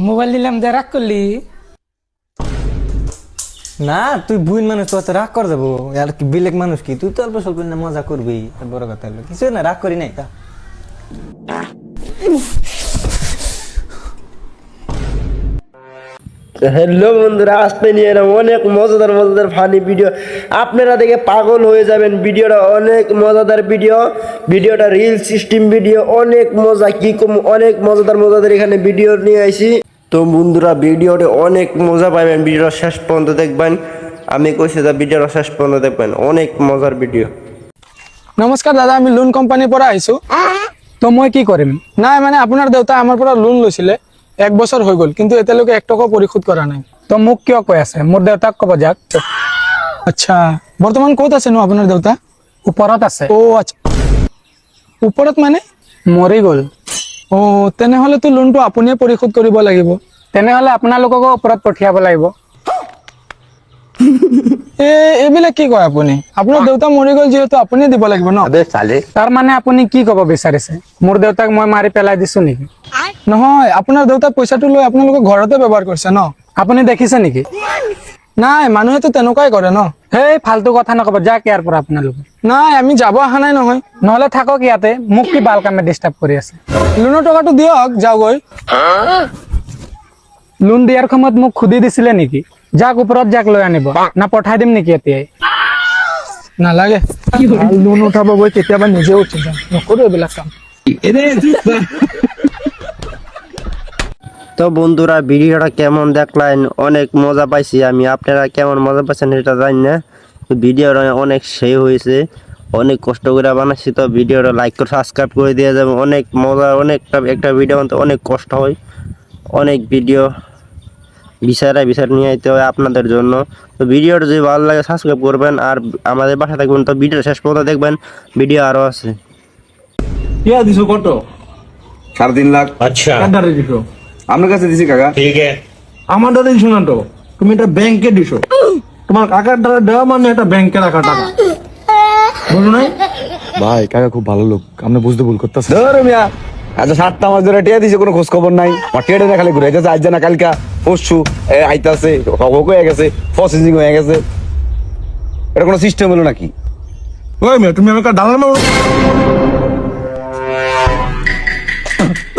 Mobile দিলাম যে রাগ করলি না তুই বুইন মানুষ তো রাগ করে যাবো আর কি বিলেক মানুষ কি তুই তো অল্প স্বল্প না মজা করবি বড় কথা হলো কিছু না রাগ করি নাই তা হ্যালো বন্ধুরা, আজকে নিয়ে এলাম অনেক মজাদার ফানি ভিডিও। আপনারা দেখে পাগল হয়ে যাবেন। ভিডিওটা অনেক মজাদার ভিডিওটা রিল সিস্টেম ভিডিও, অনেক মজা কি কম, অনেক মজাদার এখানে ভিডিও নিয়ে আইছি। তো বন্ধুরা ভিডিওটা অনেক মজা পাবেন, ভিডিওটা শেষ পর্যন্ত দেখবেন। আমি কইছি যে ভিডিওটা শেষ পর্যন্ত দেখবেন, অনেক মজার ভিডিও। নমস্কার দাদা, আমি লোন কোম্পানিৰ পৰা আহিছো। তো মই কি কৰিম? নাই মানে আপোনাৰ দেউতা আমাৰ পৰা লোন লৈছিলে, 1 বছৰ হৈ গ'ল, কিন্তু এতিয়ালৈকে 1 টকা পৰিশোধ কৰা নাই। তো মোক কিয় কৈ আছে? মোৰ দেউতাক ক'ব যাক। আচ্ছা, বৰ্তমান ক'ত আছে নো আপোনাৰ দেউতা? ওপৰত আছে। অ আচ্ছা, ওপৰত মানে মৰি গ'ল। অ তেনেহ'লে তো লোনটো আপুনিয়ে পৰিশোধ কৰিব লাগিব। তেনেহ'লে আপোনালোককো ওপৰত পঠিয়াব লাগিব। এইবিলাক কি কয় আপুনি? আপোনাৰ দেউতা মৰি গ'ল যিহেতু আপুনি দিব লাগিব ন? তাৰ মানে আপুনি কি ক'ব বিচাৰিছে? মোৰ দেউতাক মই মাৰি পেলাই দিছো নেকি? নহয়, আপোনাৰ দেউতা পইচাটো লৈ আপোনালোকৰ ঘৰতে ব্যৱহাৰ কৰিছে ন? আপুনি দেখিছে নেকি? নাই, মানুহেতো তেনেকুৱাই কৰে ন। সেই ফালতু কথা নকব, যাক ইয়াৰ পৰা আপোনালোকে। নাই, আমি যাব অহা নাই নহয়। নহ'লে থাকক ইয়াতে, মোক কি বাল কামে ডিষ্টাৰ্ব কৰি আছে। লোনৰ টকাটো দিয়ক, যাওগৈ। লোন দিয়াৰ সময়ত মোক খুদি দিছিলে নেকি? যাক ওপৰত যাক লৈ আনিব না, পঠাই দিম নেকি এতিয়াই? নালাগে, লোন উঠাব গৈ কেতিয়াবা নিজে উঠি যাম, নকৰো এইবিলাক কাম। তো বন্ধুরা ভিডিওটা কেমন দেখলেন, অনেক মজা পাইছি আমি। আপনারা কেমন মজা পাইছেন এটা জানি না। ভিডিওটা অনেক সেই হয়েছে, অনেক কষ্ট করে বানাচ্ছি। তো ভিডিওটা লাইক করে সাবস্ক্রাইব করে দিয়ে যাবে। অনেক মজা, একটা ভিডিও বানাতে অনেক কষ্ট হয়। অনেক ভিডিও বিচার নিয়ে আইতে হয় আপনাদের জন্য। তো ভিডিওটা যদি ভালো লাগে সাবস্ক্রাইব করবেন আর আমাদের বাসা থাকবেন। তো ভিডিও শেষ পর্যন্ত দেখবেন, ভিডিও আরও আছে। দিছো কত? 3.5 লাখ। আচ্ছা, দিছো আপনার কাছে দিছি কাকা। ঠিক আছে, আমার দাদা দিছো না তো, তুমি এটা ব্যাংকে দিছো। তোমার কাকার দ্বারা দেওয়া মানে এটা ব্যাংকে রাখা টাকা, বলো নাই? ভাই কাকা খুব ভালো লোক, আপনি বুঝতে ভুল করতেছেন। ধর মিয়া, আচ্ছা 7টা মাস ধরে টিয়া দিছে, কোনো খোঁজ খবর নাই। টিয়াটা না খালি ঘুরে যাচ্ছে, আজ না কালকা পরশু আইতাছে, হয়ে গেছে, প্রসেসিং হয়ে গেছে। এটা কোনো সিস্টেম হলো নাকি? ওই মেয়ে, তুমি আমাকে ডালার মারো।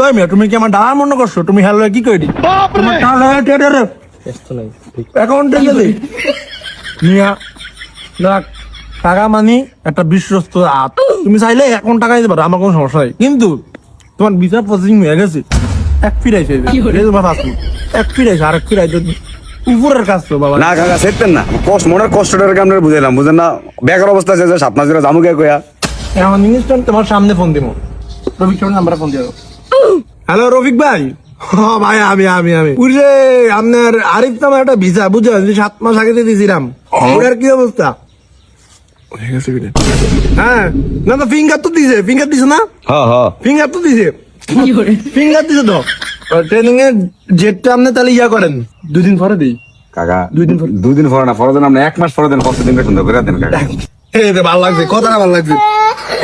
ওই মেয়ে, তুমি কি আমার ডালার মনে করছো? তুমি হ্যালো কি করে দি তোমার অ্যাকাউন্টে গেলে মিয়া না, টাকা মানি একটা বিশ্বস্ত আপ। তুমি চাইলে অ্যাকাউন্ট টাকা দিতে পারো, আমার কোনো সমস্যা নাই। কিন্তু তোমার বিচার প্রসেসিং হয়ে গেছে, এক ফিরাইছে তোমার পাসপোর্ট, এক ফিরাইছে, আরেক ফিরাইছে উপরের কাজ তো বাবা। না কাকা সেরতেন না, মনের কষ্টটাকে আপনার বুঝাইলাম, বুঝেন না? বেকার অবস্থা আছে, 7 মাস ধরে জামুকে কয়া। এখন ইনস্ট্যান্ট তোমার সামনে ফোন দিব, রফিক চৌধুরী নাম্বারে ফোন দিও। হ্যালো রফিক ভাই। হ্যাঁ ভাই, আমি বুঝলে আপনার আরিফ নামে একটা ভিসা বুঝলেন, 7 মাস আগে দিয়েছিলাম, ওটার কি অবস্থা? হ্যাঁ না, তো ফিঙ্গার তো দিছে, ফিঙ্গার দিছে না? ফিঙ্গার তো দিছে, ফিঙ্গার দিছে তো। ট্রেনিং এর জেটটা আপনি তাহলে ইয়া করেন, 2 দিন পরে দিই কাকা। 2 দিন পরে, 2 দিন পরে না, পরে দেন আপনি 1 মাস পরে দেন, 5 দিন সুন্দর করে দেন কাকা। এই যে ভালো লাগছে, কথাটা ভালো লাগছে।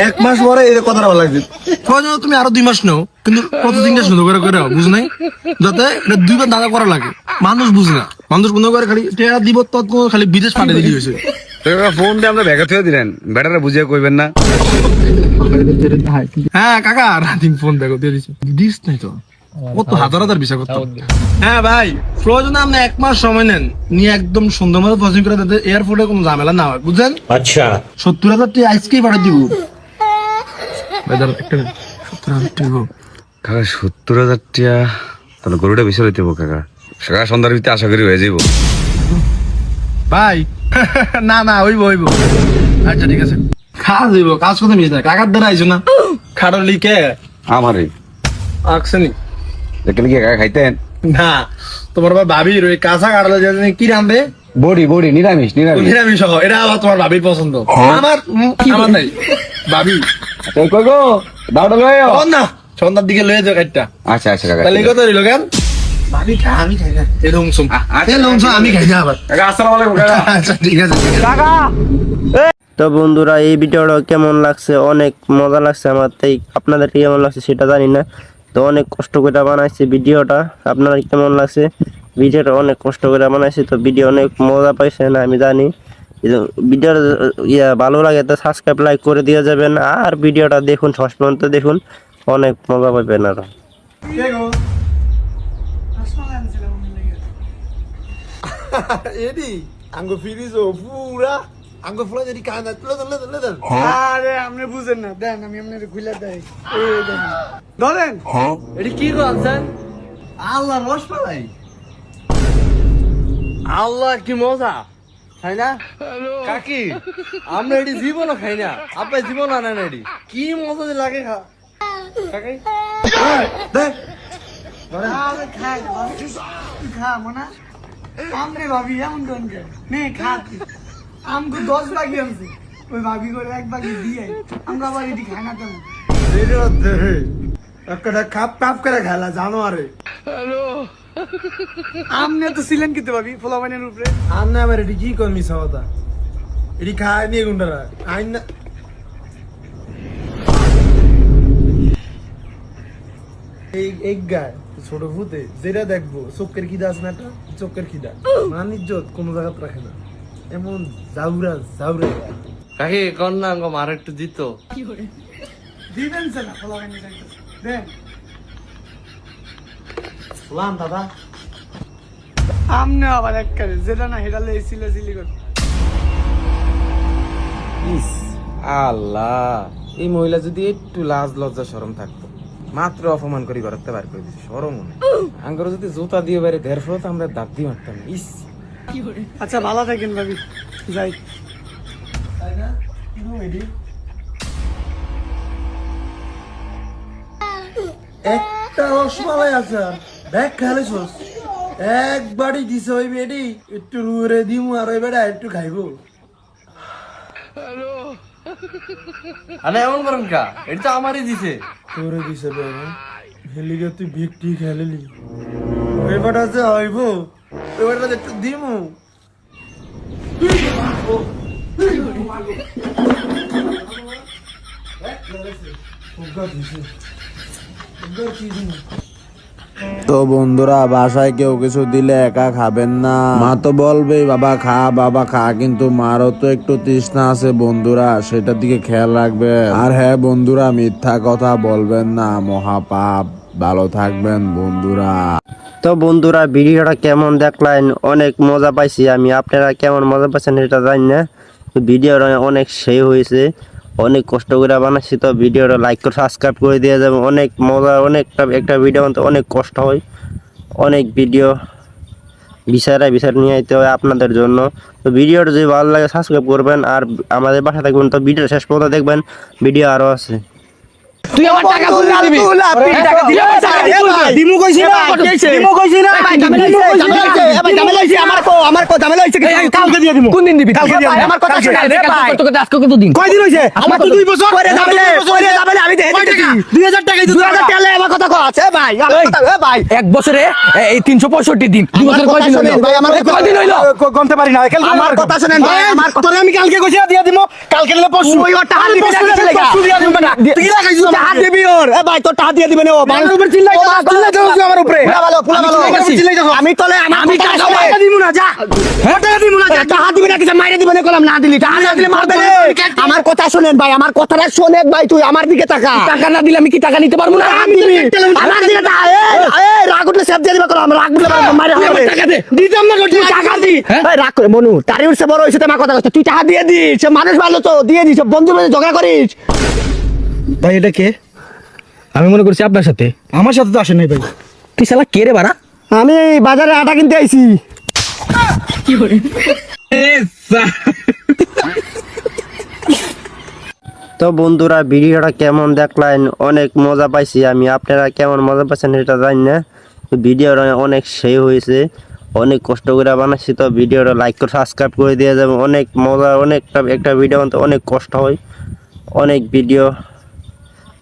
1 মাস পরে এই কথাটা ভালো লাগছে। প্রয়োজন তুমি আরো 2 মাস নাও, কিন্তু প্রতিদিনটা সুন্দর করে করে বুঝ নাই, যাতে এটা 2 বার দাদা করা লাগে। মানুষ বুঝে না, মানুষ বন্ধ করে খালি টেরা দিব, তত খালি বিদেশ পাঠিয়ে দিলি হয়েছে। ফোন দিয়ে আমরা ব্যাগে থুয়ে দিলেন, বেটারে বুঝিয়ে কইবেন না। হ্যাঁ কাকা, রাতিম ফোন দেখো দিয়ে দিচ্ছি, দিস নাই তো কত হাজার ভিসা করতে। হ্যাঁ ভাই, প্রয়োজনে আপনি 1 মাস সময় নেন, নিয়ে একদম সুন্দর মতো প্রসেসিং করে দিতে, এয়ারপোর্টে কোনো ঝামেলা না হয়, বুঝছেন? আচ্ছা, 70,000 টাকা আজকেই পাঠিয়ে দিব। কাকা 70,000 টাকা তাহলে গরুটা বেশি হইতে কাকা। সকাল সন্ধ্যার ভিতরে আশা করি হয়ে যাইব ভাই। না হইব। আচ্ছা ঠিক আছে, কাজ হইব, কাজ করতে মিস না। কাকার দ্বারা আইছো না, খাড়ো লিখে আমারে আকছেনি দেখলে কি কাকা খাইতেন না? তোমার ভাবির ওই কাঁচা কাটলে কি রান্ধে? বড়ি নিরামিষ নিরামিষ। এটা আবার তোমার ভাবির পছন্দ, আমার নাই। ভাবি কই গো দাওটা লয় না, সন্ধ্যার দিকে লয়ে যাও একটা। আচ্ছা কাকা, তাহলে কত রইল কেন? ভাবি আমি খাই না, এই লংসম আমি খাই না আবার। কাকা আসসালামু আলাইকুম কাকা। আচ্ছা ঠিক আছে। তো তো বন্ধুরা এই ভিডিওটা কেমন লাগছে, অনেক মজা লাগছে আমার, তাই আপনাদের কেমন লাগছে সেটা জানি না। তো অনেক কষ্ট করে বানাইছি ভিডিওটা, আপনার কেমন লাগছে? ভিডিওটা অনেক কষ্ট করে বানাইছি, তো ভিডিও অনেক মজা পাইছেন আমি জানি। ভিডিওটা ভালো লাগে তো সাবস্ক্রাইব লাইক করে দিয়ে যাবেন, আর ভিডিওটা দেখুন শেষ পর্যন্ত দেখুন, অনেক মজা পাবেন আরো। এডি আঙ্গো ফিরিজ ও পুরা আঙ্গো ফুলা যদি কান্দা লেদেন আরে আপনি বুঝেন না, দেন আমি আপনার খুলে দেই। এই দেখেন, ধরেন। এটি কি করছেন? আল্লাহ রসমালাই আল্লাহ কি মজা, তাই না কাকি? আমরা এটি জীবনও খাই না, আপনার জীবন আনেন এটি কি মজা যে লাগে কাকি। দেখ আরে খাই খা মনা আমরে ভাবি এমন কোন কে নে খা তুই। আমগো 10 বাগি আনছে, ওই ভাবি করে এক বাগি দিয়ে আমরা আবার এটি খাই না তেমন। একটা খাপ টাপ করে খেলা জানো আরে আমনে তো ছিলেন কিন্তু ভাবি ফলাবানের উপরে। আর না আমার এটি কি করমি সওদা এটি খায় নিয়ে গুন্ডারা আইন না এই গায় ছোট ভূতে যেটা দেখবো চোখের খিদা আছে না, একটা চোখের খিদা মান ইজ্জত কোনো জায়গাতে রাখে না, এমন জাউরা জাউরা কাকি কন্যা মার একটু দিত। দিবেন সে না ফলাবানের যাইতে দেন। সালাম দাদা আমনে আবার এক করে যেটা না হেডালে সিলে সিলি করে। ইস আল্লাহ, এই মহিলা যদি একটু লাজ লজ্জা শরম থাকতো, মাত্র অপমান করি বাড়াতে বার করে দিচ্ছে শরম মনে। আঙ্গর যদি জুতা দিয়ে বাইরে দেড় ফলত আমরা দাঁত দিয়ে মারতাম। ইস আচ্ছা ভালো থাকেন ভাবি, যাই। একটা রসমালাই আছে আর দেখ খেলে ছোস একবারই দিছে ওই বেডি একটু রুরে দিমু আর ওই বেড়া একটু খাইবো। আরে এমন করেন কা, এটা তো আমারই দিছে। তোরে দিছে বেড়া হেলিগে তুই ভিকটি খেলেলি ওই বেটা যে হইব ওই বেটা একটু দিমু। তো বন্ধুরা, বাসায় কেউ কিছু দিলে একা খাবেন না, মা তো বলবেই বাবা খা বাবা খা, কিন্তু মারও তো একটু তৃষ্ণা আছে বন্ধুরা, সেটার দিকে খেয়াল রাখবেন। আর হ্যাঁ বন্ধুরা, মিথ্যা কথা বলবেন না, মহাপাপ। ভালো থাকবেন বন্ধুরা। তো বন্ধুরা ভিডিওটা কেমন দেখলেন, অনেক মজা পাইছি আমি, আপনারা কেমন মজা পাইছেন সেটা জানি না। ভিডিওটা অনেক সেই হয়েছে, অনেক কষ্ট করে বানাচ্ছি, তো ভিডিওটা লাইক করে সাবস্ক্রাইব করে দিয়ে যাবে। অনেক মজা, অনেকটা একটা ভিডিও বানাতে অনেক কষ্ট হয়, অনেক ভিডিও বিচার নিয়ে আইতে হয় আপনাদের জন্য। তো ভিডিওটা যদি ভালো লাগে সাবস্ক্রাইব করবেন, আর আমাদের বাসা থাকবেন। তো ভিডিও শেষ পর্যন্ত দেখবেন, ভিডিও আরও আছে। তুই আমার টাকা বললি দিবি, তুই টাকা দিলে দিমু কইছি না, দিমু কইছি না, ঝামেলা হইছে আমার কো ঝামেলা হইছে, কালকে দিয়ে দিমু। কোন দিন দিবি? কালকে দিয়ে আমার কথা শুনে রে ভাই, আজকে কত দিন? কয় দিন হইছে? আমার তো 2 বছর পরে ঝামেলা আমি দেখে 2000 টাকা দিই, 2000 টাকা আমার কথা কো আছে ভাই, আমার কথা এ ভাই, এক বছরে এই 365 দিন, 2 বছর কয় দিন হইলো ভাই? আমার কয় দিন হইলো গন্তে পারি না। আমার কথা শুনেন ভাই, আমার কথা আমি কালকে কইছি দিয়ে দিমু, কালকে নিলে পরশু ওই টাকা দিবি না, পরশু দিয়ে দিমু না, তুই লাগাইছিস টাকা দিবি ওর। এ ভাই তোর টাকা দিয়ে দিবেন, ও মানুষের উপর চিল্লাই আমার উপরে, পুরা ভালো আমি তলে আমি টাকা দিমু না, যা টাকা দিমু না, যা টাকা দিবি না, কিছু মাইরে দিবেন কলম, না দিলি টাকা না দিলে মারবে রে। আমার কথা শুনেন ভাই, আমার কথাটা শুনেন ভাই, তুই আমার দিকে টাকা টাকা না দিলে আমি কি টাকা নিতে পারবো না? আমি দিবি আমার দিকে টাকা, এই রাগ উঠলে সেভ দিয়ে দিবা কলম, রাগ উঠলে মাইরে হবে, টাকা দে দিতাম না, টাকা দি ভাই, রাগ করে মনু তারি উঠছে বড় হইছে, তোমার কথা কইছ, তুই টাকা দিয়ে দিস, সে মানুষ ভালো তো দিয়ে দিস, বন্ধু বন্ধু ঝগড়া করিস ভাই। এটা কে? আমি মনে করছি আপনার সাথে, আমার সাথে তো আসে নাই ভাই। তুই শালা কে রে বাড়া? আমি বাজারে আটা কিনতে আইছি। তো বন্ধুরা ভিডিওটা কেমন দেখলেন, অনেক মজা পাইছি আমি, আপনারা কেমন মজা পাইছেন সেটা জানি না। ভিডিওটা অনেক সেই হয়েছে, অনেক কষ্ট করে বানাচ্ছি, তো ভিডিওটা লাইক করে সাবস্ক্রাইব করে দিয়ে যাবে। অনেক মজা, অনেকটা একটা ভিডিও বানাতে অনেক কষ্ট হয়, অনেক ভিডিও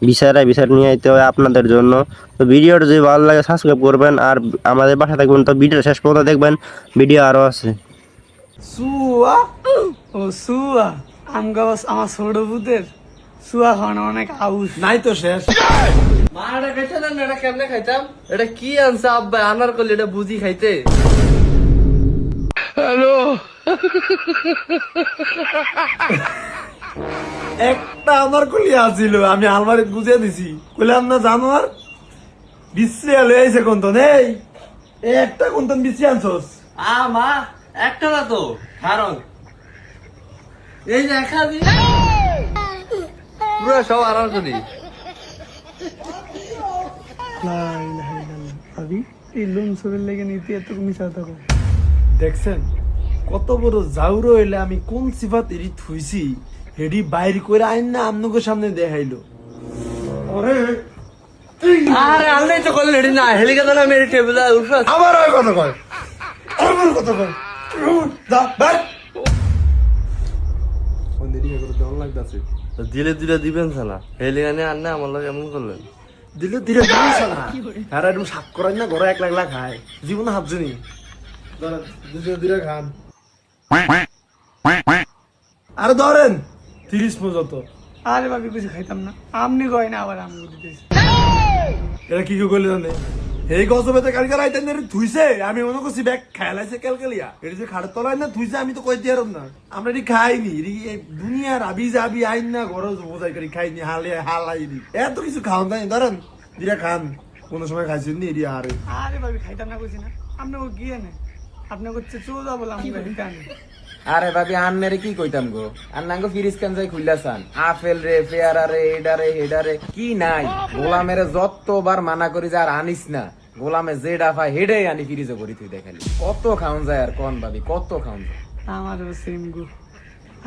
বিচার নিয়ে আইতে হয় আপনাদের জন্য। তো ভিডিওটা যদি ভালো লাগে সাবস্ক্রাইব করবেন, আর আমাদের বাসা থাকবেন। তো ভিডিও শেষ পর্যন্ত দেখবেন, ভিডিও আরও আছে। সুয়া ও সুয়া আম গাছ আমার ছোট ভূতের চুয়া খাওয়ানো অনেক আউস। নাই তো শেষ। মা এটা খাইতে না, এটা কেমনে খাইতাম? এটা কি আনছে আব্বা? আনার করলে এটা বুঝি খাইতে। একটা আমার কলি আছিল, আমি আলমারি গুছিয়ে দিছি, কইলাম না জানোয়ার বিশ্রী আলো আইছে কোন তো নেই, একটা কোন তো বিশ্রী আনছস। মা একটা না তো, কারণ এই যে একা দি পুরো সব আনার করি। ভাবি এই লোন শরীর লেগে নিতে এত মিশা থাকো। দেখছেন কত বড় জাউরো হইলে আমি কোন সিফাত এরি থুইছি হেডি বাইর করে আইন না আপনাদের সামনে দেখাইলো। ওরে আরে আল্লাহ তো করলে রেডি না, হেলিকপ্টার না মেরে টেবিলে উঠা। আবার ওই কথা কয়, আবার কথা কয়, যা বাই। কোন দিকে করে দল লাগতাছে, দিলে দিলে দিবেন সালা, হেলিকপ্টার আন না আমার লাগে এমন করলেন। দিলে দিলে দিছ না আর একদম সাক করাই না ঘরে এক লাখ খায় জীবনে হাবজনি ধরেন দুজনে দিলে খান আরে ধরেন 30 পর্যন্ত। আরে ভাবি কিছু খাইতাম না, আমনি কয় না আবার আমগো দিতেছে। এটা কি কইলে জানে এই গজবেতে কালকে রাইতেন ধুইছে, আমি মনে করছি ব্যাগ খেলাইছে কালকালিয়া, এটা যে খাড়ের তলায় না ধুইছে, আমি তো কই দিয়ারম না, আমরা এটি খাইনি, দুনিয়ার আবি যাবি আইন না ঘর বোঝাই করি খাইনি, হালে হালাইনি, এত কিছু খাওয়ান তাই ধরেন দিরা খান, কোন সময় খাইছেন নি এটি আরে। আরে ভাবি খাইতাম না কইছি না, আপনাকে গিয়ে নে আপনাকে হচ্ছে চোদা বলে আমি হিটানে। আরে ভাবি আন্নারে কি কইতাম গো, আন্নাঙ্গো ফিরিজ কান যাই খুললাছান, আপেল রে পেয়ারা রে এডারে হেডারে কি নাই, গোলামের যতবার মানা করি যে আর আনিস না, গোলামে যেডা পায় হেডাই আনি ফিরিজে ভরি তুই দেখালি, কত খাওন যায় আর কোন ভাবি কত খাওন যায়। আমারও সেম গো,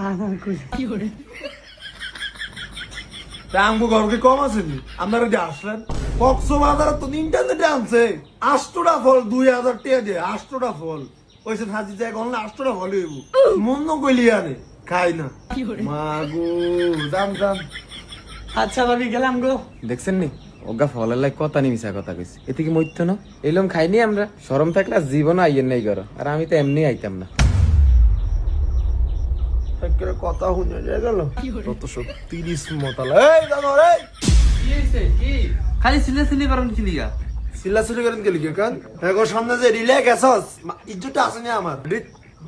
আমার কি করে আমগো ঘরকে কম আছে নি, আপনারা যে আসলেন কক্সবাজার তো ইন্টারনেটে আনছে 8টা ফল 2000 টাকা দিয়ে, 8টা ফল কইছেন হাজি যায় গন 8টা ফল হইব, মন কইলি আনে খাই না মাগো জাম জাম। আচ্ছা ভাবি গেলাম গো। দেখছেন নি ওগা ফলের লাই কথা নি মিছা কথা কইছে, এতে কি মইত্য না এলম খাইনি আমরা, শরম থাকলে জীবন আইয়েন নাই করো, আর আমি তো এমনি আইতাম না। একেবারে কথা শুনে যায় গেল কত সব 30 মতালা। এই জানো রে কি হইছে কি? খালি সিলে সিলে করেন কি লিগা? সিল্লাসুলি করেন গেলি কেন এখন সামনে যে রিল্যাক্স আছস, ইজ্জতটা আছে না আমার,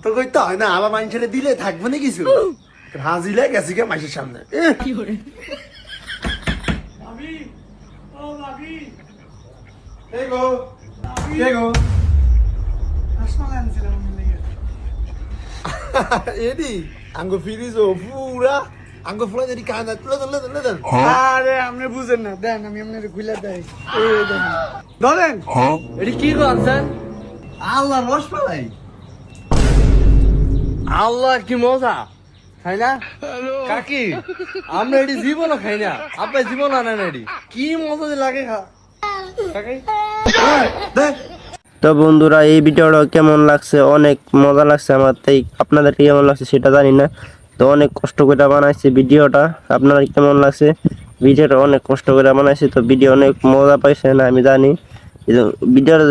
তো কইতে হয় না আবার মানুষের দিলে থাকবে না কিছু, হাজিলে গেছি কে মাসের সামনে। কি করে ভাবি ও ভাবি এই গো এই গো রসমালাই আনছিলাম আমি লেগে। এডি আঙ্গো ফিরিজো পুরা আঙ্গো ফুলা যদি কানা তুলে তুলে তুলে দেন। আরে আপনি বুঝেন না, দেন আমি আপনার খুলে দেই, এই দেন ধরেন। এটি কি করছেন? আল্লাহ রসমালাই, আল্লাহ কি মজা, খাই না কাকি? আমরা এটি জীবনও খাই না, আব্বা জীবন আনেন এটি, কি মজা যে লাগে কাকি। তো বন্ধুরা এই ভিডিওটা কেমন লাগছে, অনেক মজা লাগছে আমার, তাই আপনাদের কেমন লাগছে সেটা জানি না, তো অনেক কষ্ট করে বানাইছি ভিডিওটা, আপনার কেমন লাগছে? ভিডিওটা অনেক কষ্ট করে বানাইছি, তো ভিডিও অনেক মজা পাইছেন আমি জানি, ভিডিওটা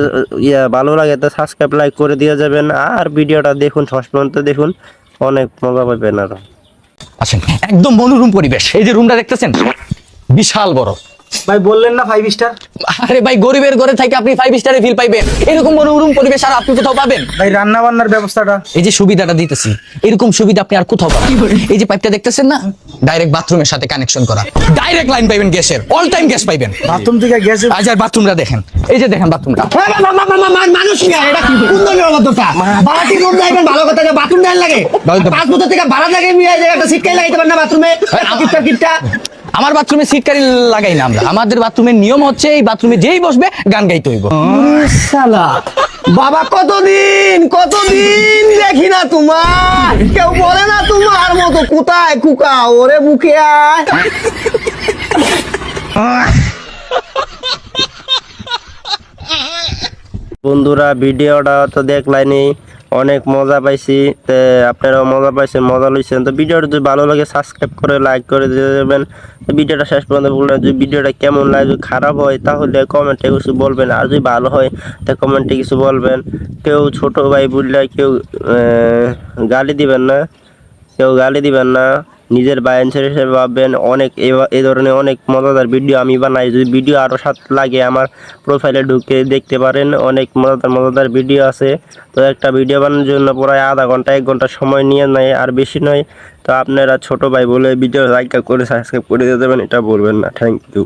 ভালো লাগে তো সাবস্ক্রাইব লাইক করে দিয়ে যাবেন, আর ভিডিওটা দেখুন শেষ পর্যন্ত দেখুন, অনেক মজা পাবেন আরো। আসেন, একদম মনোরম পরিবেশ, এই যে রুমটা দেখতেছেন বিশাল বড়। ভাই বললেন না 5 স্টার? আরে ভাই গরিবের ঘরে থেকে আপনি 5 স্টারে ফিল পাইবেন, এরকম মনোরম পরিবেশ আর আপনি কোথাও পাবেন? ভাই রান্না বান্নার ব্যবস্থাটা? এই যে সুবিধাটা দিতেছি, এরকম সুবিধা আপনি আর কোথাও পাবেন। এই যে পাইপটা দেখতেছেন না, ডাইরেক্ট বাথরুমের সাথে কানেকশন করা, ডাইরেক্ট লাইন পাইবেন গ্যাসের, অল টাইম গ্যাস পাইবেন। বাথরুম থেকে গ্যাসে? আজ আর বাথরুমটা দেখেন, এই যে দেখেন বাথরুমটা। মানুষ না এটা কি সুন্দর অবস্থা, বাড়াতি রুম যাইবেন ভালো কথা, বাথরুম দেন লাগে 5 বছর থেকে ভাড়া লাগে, মিয়া একটা সিটকাই লাগাইতে পারেন না বাথরুমে, কিপটা আমার বাথরুমে সিটকারি লাগাই না আমরা, আমাদের বাথরুমের নিয়ম হচ্ছে এই বাথরুমে যেই বসবে গান গাইতে হইব। শালা বাবা কতদিন দেখি না তোমার, কেউ বলে না তোমার মতো কোথায় কুকা ওরে বুকে আয়। বন্ধুরা ভিডিওটা তো দেখলাইনি, অনেক মজা পাইছি, তো আপনারাও মজা পাইছেন, মজা লইছেন, তো ভিডিওটা যদি ভালো লাগে সাবস্ক্রাইব করে লাইক করে দিয়ে যাবেন, তো ভিডিওটা শেষ পর্যন্ত বলবেন, যদি ভিডিওটা কেমন লাগে, যদি খারাপ হয় তাহলে কমেন্টে কিছু বলবেন, আর যদি ভালো হয় তা কমেন্টে কিছু বলবেন, কেউ ছোট ভাই বললে কেউ গালি দিবেন না, নিজের বাইন্সার হিসেবে ভাববেন। অনেক এই ধরনের অনেক মজাদার ভিডিও আমি বানাই। যদি ভিডিও আরও সাথে লাগে আমার প্রোফাইলে ঢুকে দেখতে পারেন, অনেক মজাদার ভিডিও আছে। তো একটা ভিডিও বানানোর জন্য প্রায় আধা ঘন্টা 1 ঘন্টা সময় নিয়ে নেয়, আর বেশি নয়। তো আপনারা ছোট ভাই বলে ভিডিও লাইক করে সাবস্ক্রাইব করে দিয়ে দেবেন, এটা বলবেন না। Thank you.